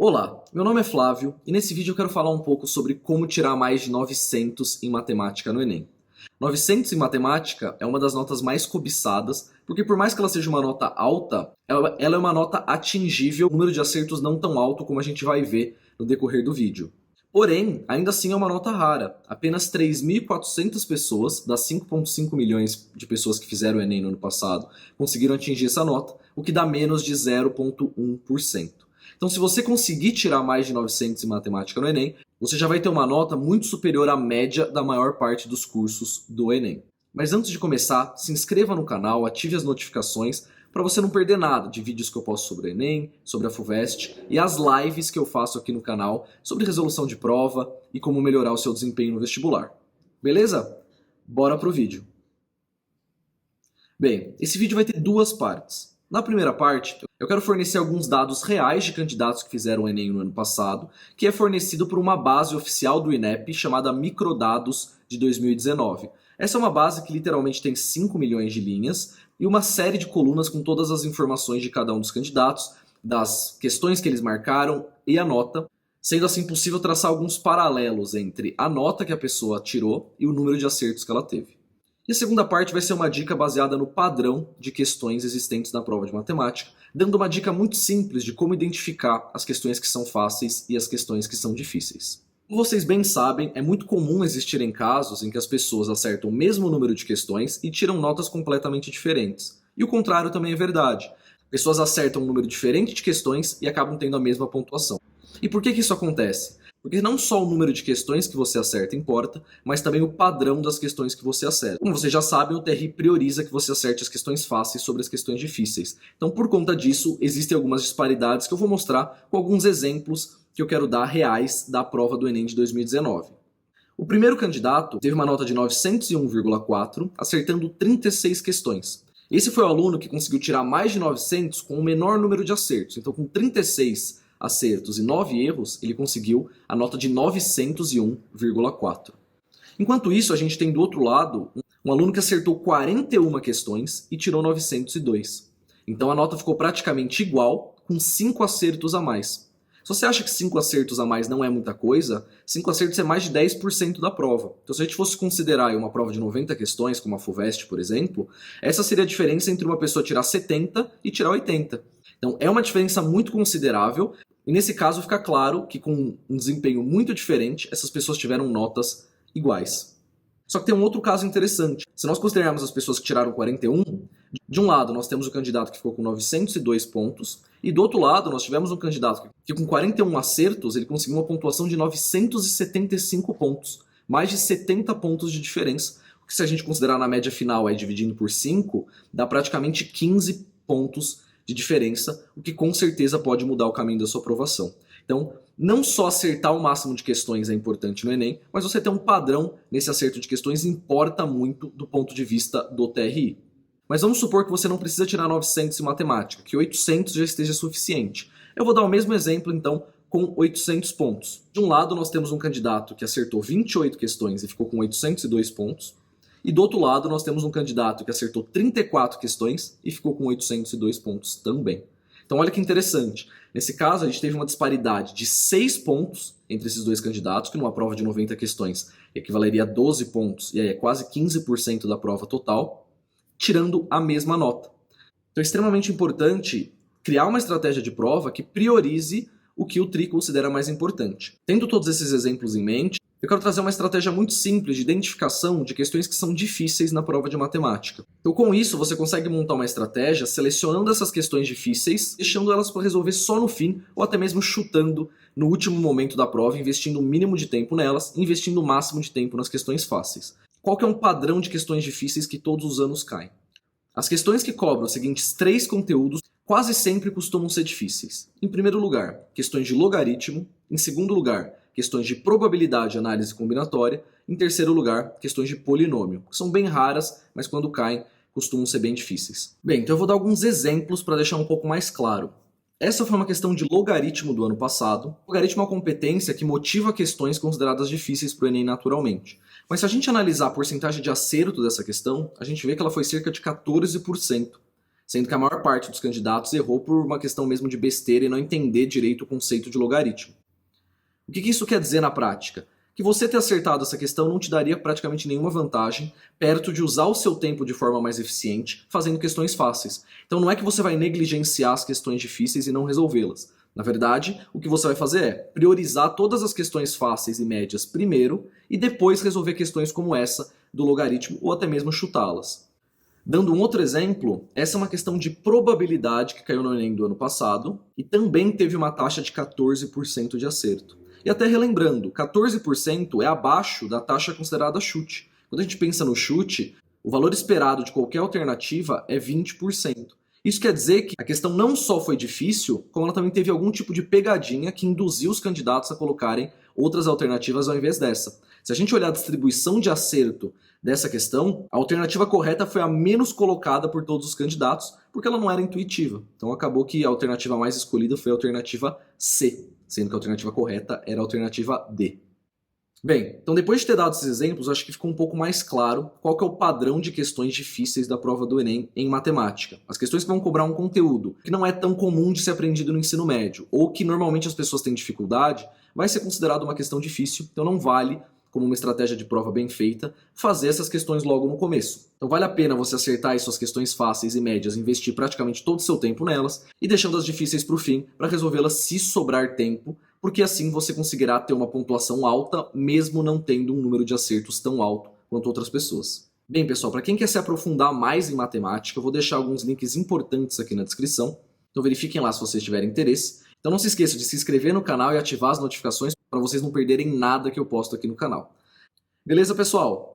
Olá, meu nome é Flávio e nesse vídeo eu quero falar um pouco sobre como tirar mais de 900 em matemática no Enem. 900 em matemática é uma das notas mais cobiçadas, porque por mais que ela seja uma nota alta, ela é uma nota atingível, um número de acertos não tão alto como a gente vai ver no decorrer do vídeo. Porém, ainda assim é uma nota rara. Apenas 3.400 pessoas, das 5,5 milhões de pessoas que fizeram o Enem no ano passado, conseguiram atingir essa nota, o que dá menos de 0,1%. Então, se você conseguir tirar mais de 900 em matemática no Enem, você já vai ter uma nota muito superior à média da maior parte dos cursos do Enem. Mas antes de começar, se inscreva no canal, ative as notificações para você não perder nada de vídeos que eu posto sobre o Enem, sobre a FUVEST e as lives que eu faço aqui no canal sobre resolução de prova e como melhorar o seu desempenho no vestibular. Beleza? Bora pro vídeo. Bem, esse vídeo vai ter duas partes. Na primeira parte, eu quero fornecer alguns dados reais de candidatos que fizeram o Enem no ano passado, que é fornecido por uma base oficial do INEP chamada Microdados de 2019. Essa é uma base que literalmente tem 5 milhões de linhas e uma série de colunas com todas as informações de cada um dos candidatos, das questões que eles marcaram e a nota, sendo assim possível traçar alguns paralelos entre a nota que a pessoa tirou e o número de acertos que ela teve. E a segunda parte vai ser uma dica baseada no padrão de questões existentes na prova de matemática, dando uma dica muito simples de como identificar as questões que são fáceis e as questões que são difíceis. Como vocês bem sabem, é muito comum existirem casos em que as pessoas acertam o mesmo número de questões e tiram notas completamente diferentes. E o contrário também é verdade. Pessoas acertam um número diferente de questões e acabam tendo a mesma pontuação. E por que isso acontece? Porque não só o número de questões que você acerta importa, mas também o padrão das questões que você acerta. Como vocês já sabem, o TRI prioriza que você acerte as questões fáceis sobre as questões difíceis. Então, por conta disso, existem algumas disparidades que eu vou mostrar com alguns exemplos que eu quero dar reais da prova do Enem de 2019. O primeiro candidato teve uma nota de 901,4, acertando 36 questões. Esse foi o aluno que conseguiu tirar mais de 900 com o menor número de acertos. Então, com 36 acertos e 9 erros, ele conseguiu a nota de 901,4. Enquanto isso, a gente tem do outro lado um aluno que acertou 41 questões e tirou 902. Então a nota ficou praticamente igual, com 5 acertos a mais. Se você acha que 5 acertos a mais não é muita coisa, 5 acertos é mais de 10% da prova. Então se a gente fosse considerar uma prova de 90 questões, como a FUVEST, por exemplo, essa seria a diferença entre uma pessoa tirar 70 e tirar 80. Então é uma diferença muito considerável, e nesse caso fica claro que com um desempenho muito diferente, essas pessoas tiveram notas iguais. Só que tem um outro caso interessante. Se nós considerarmos as pessoas que tiraram 41, de um lado nós temos o candidato que ficou com 902 pontos, e do outro lado nós tivemos um candidato que com 41 acertos ele conseguiu uma pontuação de 975 pontos, mais de 70 pontos de diferença, o que se a gente considerar na média final dividindo por 5, dá praticamente 15 pontos de diferença, o que com certeza pode mudar o caminho da sua aprovação. Então, não só acertar o máximo de questões é importante no Enem, mas você ter um padrão nesse acerto de questões importa muito do ponto de vista do TRI. Mas vamos supor que você não precisa tirar 900 em matemática, que 800 já esteja suficiente. Eu vou dar o mesmo exemplo, então, com 800 pontos. De um lado, nós temos um candidato que acertou 28 questões e ficou com 802 pontos. E do outro lado, nós temos um candidato que acertou 34 questões e ficou com 802 pontos também. Então olha que interessante. Nesse caso, a gente teve uma disparidade de 6 pontos entre esses dois candidatos, que numa prova de 90 questões equivaleria a 12 pontos, e aí é quase 15% da prova total, tirando a mesma nota. Então é extremamente importante criar uma estratégia de prova que priorize o que o TRI considera mais importante. Tendo todos esses exemplos em mente, eu quero trazer uma estratégia muito simples de identificação de questões que são difíceis na prova de matemática. Então, com isso, você consegue montar uma estratégia selecionando essas questões difíceis, deixando elas para resolver só no fim, ou até mesmo chutando no último momento da prova, investindo o mínimo de tempo nelas, investindo o máximo de tempo nas questões fáceis. Qual que é um padrão de questões difíceis que todos os anos caem? As questões que cobram os seguintes 3 conteúdos quase sempre costumam ser difíceis. Em primeiro lugar, questões de logaritmo. Em segundo lugar, questões de probabilidade, análise combinatória. Em terceiro lugar, questões de polinômio, que são bem raras, mas quando caem, costumam ser bem difíceis. Bem, então eu vou dar alguns exemplos para deixar um pouco mais claro. Essa foi uma questão de logaritmo do ano passado. O logaritmo é uma competência que motiva questões consideradas difíceis para o Enem naturalmente. Mas se a gente analisar a porcentagem de acerto dessa questão, a gente vê que ela foi cerca de 14%. sendo que a maior parte dos candidatos errou por uma questão mesmo de besteira e não entender direito o conceito de logaritmo. O que isso quer dizer na prática? Que você ter acertado essa questão não te daria praticamente nenhuma vantagem perto de usar o seu tempo de forma mais eficiente fazendo questões fáceis. Então não é que você vai negligenciar as questões difíceis e não resolvê-las. Na verdade, o que você vai fazer é priorizar todas as questões fáceis e médias primeiro e depois resolver questões como essa do logaritmo ou até mesmo chutá-las. Dando um outro exemplo, essa é uma questão de probabilidade que caiu no Enem do ano passado e também teve uma taxa de 14% de acerto. E até relembrando, 14% é abaixo da taxa considerada chute. Quando a gente pensa no chute, o valor esperado de qualquer alternativa é 20%. Isso quer dizer que a questão não só foi difícil, como ela também teve algum tipo de pegadinha que induziu os candidatos a colocarem outras alternativas ao invés dessa. Se a gente olhar a distribuição de acerto dessa questão, a alternativa correta foi a menos colocada por todos os candidatos, porque ela não era intuitiva. Então acabou que a alternativa mais escolhida foi a alternativa C, sendo que a alternativa correta era a alternativa D. Bem, então depois de ter dado esses exemplos, acho que ficou um pouco mais claro qual que é o padrão de questões difíceis da prova do Enem em matemática. As questões que vão cobrar um conteúdo que não é tão comum de ser aprendido no ensino médio, ou que normalmente as pessoas têm dificuldade, vai ser considerado uma questão difícil, então não vale, como uma estratégia de prova bem feita, fazer essas questões logo no começo. Então vale a pena você acertar as suas questões fáceis e médias, investir praticamente todo o seu tempo nelas e deixando as difíceis para o fim para resolvê-las se sobrar tempo, porque assim você conseguirá ter uma pontuação alta, mesmo não tendo um número de acertos tão alto quanto outras pessoas. Bem, pessoal, para quem quer se aprofundar mais em matemática, eu vou deixar alguns links importantes aqui na descrição, então verifiquem lá se vocês tiverem interesse. Então não se esqueça de se inscrever no canal e ativar as notificações para vocês não perderem nada que eu posto aqui no canal. Beleza, pessoal?